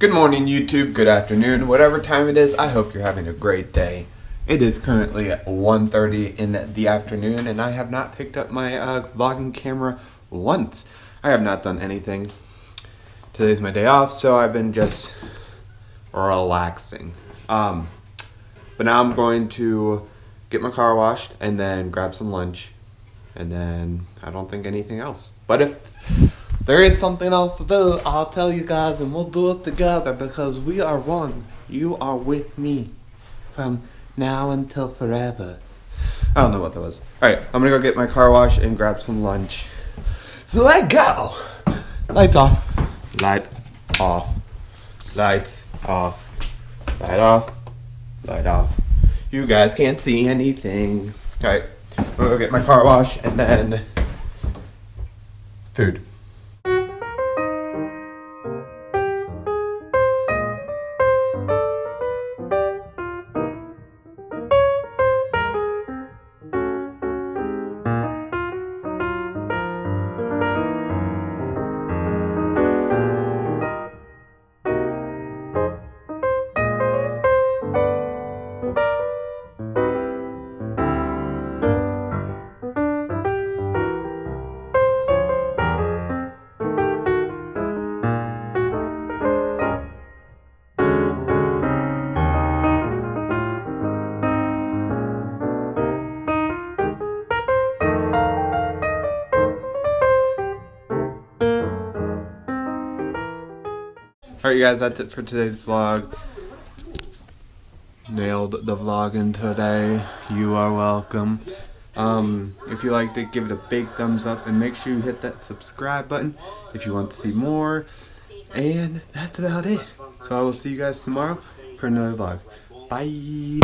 Good morning, YouTube. Good afternoon. Whatever time it is, I hope you're having a great day. It is currently at 1:30 in the afternoon, and I have not picked up my vlogging camera once. I have not done anything. Today's my day off, so I've been just relaxing. But now I'm going to get my car washed and then grab some lunch, and then I don't think anything else. But if there is something else to do, I'll tell you guys and we'll do it together because we are one. You are with me from now until forever. I don't know what that was. Alright, I'm gonna go get my car washed and grab some lunch. So let's go! Lights off. Light off. Light off. Light off. Light off. You guys can't see anything. Alright, I'm gonna go get my car washed and then food. Alright, you guys, that's it for today's vlog. Nailed the vlogging today. You are welcome. If you liked it, give it a big thumbs up and make sure you hit that subscribe button if you want to see more. And that's about it. So I will see you guys tomorrow for another vlog. Bye!